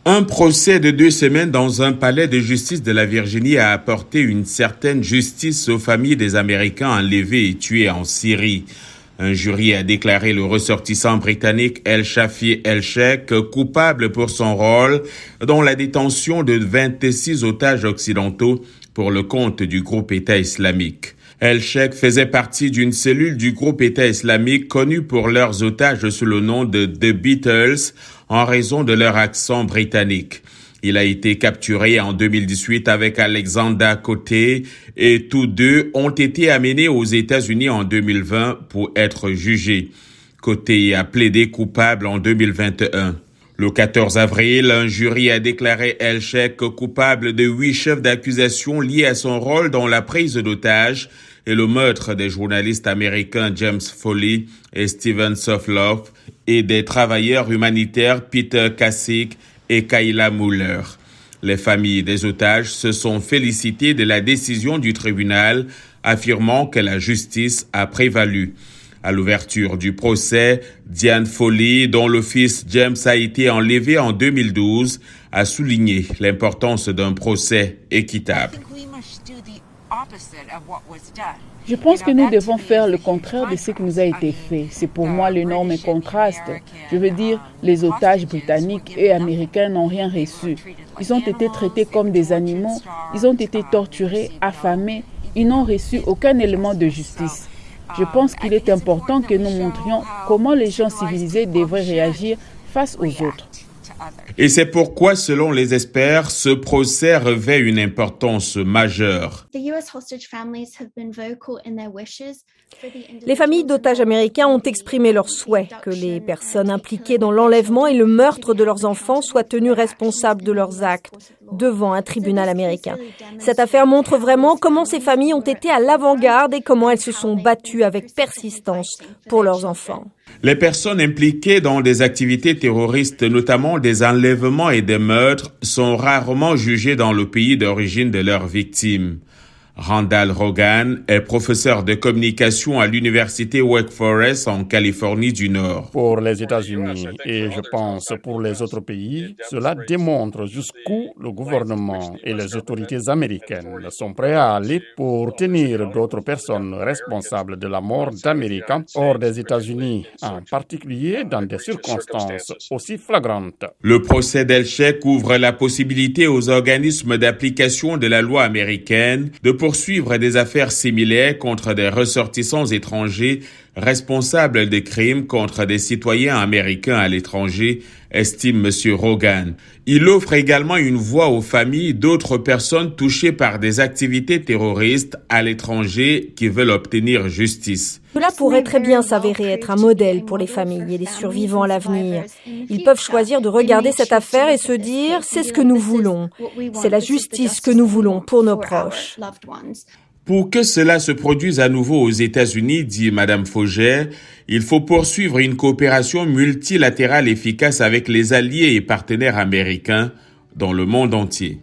Un procès de 2 semaines dans un palais de justice de la Virginie a apporté une certaine justice aux familles des Américains enlevés et tués en Syrie. Un jury a déclaré le ressortissant britannique El Shafi El Sheikh coupable pour son rôle dans la détention de 26 otages occidentaux pour le compte du groupe État islamique. El Sheikh faisait partie d'une cellule du groupe État islamique connue pour leurs otages sous le nom de The Beatles en raison de leur accent britannique. Il a été capturé en 2018 avec Alexander Côté et tous deux ont été amenés aux États-Unis en 2020 pour être jugés. Côté a plaidé coupable en 2021. Le 14 avril, un jury a déclaré El Sheikh coupable de 8 chefs d'accusation liés à son rôle dans la prise d'otages et le meurtre des journalistes américains James Foley et Steven Sofloff et des travailleurs humanitaires Peter Kasich et Kayla Mueller. Les familles des otages se sont félicitées de la décision du tribunal, affirmant que la justice a prévalu. À l'ouverture du procès, Diane Foley, dont le fils James a été enlevé en 2012, a souligné l'importance d'un procès équitable. Je pense que nous devons faire le contraire de ce qui nous a été fait. C'est pour moi l'énorme contraste. Je veux dire, les otages britanniques et américains n'ont rien reçu. Ils ont été traités comme des animaux, ils ont été torturés, affamés, ils n'ont reçu aucun élément de justice. Je pense qu'il est important que nous montrions comment les gens civilisés devraient réagir face aux autres. Et c'est pourquoi, selon les experts, ce procès revêt une importance majeure. Les familles d'otages américains ont exprimé leur souhait que les personnes impliquées dans l'enlèvement et le meurtre de leurs enfants soient tenues responsables de leurs actes devant un tribunal américain. Cette affaire montre vraiment comment ces familles ont été à l'avant-garde et comment elles se sont battues avec persistance pour leurs enfants. Les personnes impliquées dans des activités terroristes, notamment des enlèvements et des meurtres, sont rarement jugées dans le pays d'origine de leurs victimes. Randall Rogan est professeur de communication à l'université Wake Forest en Californie du Nord. Pour les États-Unis et je pense pour les autres pays, cela démontre jusqu'où le gouvernement et les autorités américaines sont prêts à aller pour tenir d'autres personnes responsables de la mort d'Américains hors des États-Unis, en particulier dans des circonstances aussi flagrantes. Le procès d'El Sheikh ouvre la possibilité aux organismes d'application de la loi américaine de poursuivre des affaires similaires contre des ressortissants étrangers responsables de crimes contre des citoyens américains à l'étranger, estime M. Rogan. Il offre également une voix aux familles d'autres personnes touchées par des activités terroristes à l'étranger qui veulent obtenir justice. Cela pourrait très bien s'avérer être un modèle pour les familles et les survivants à l'avenir. Ils peuvent choisir de regarder cette affaire et se dire « c'est ce que nous voulons, c'est la justice que nous voulons pour nos proches ». Pour que cela se produise à nouveau aux États-Unis, dit Mme Fauger, il faut poursuivre une coopération multilatérale efficace avec les alliés et partenaires américains dans le monde entier.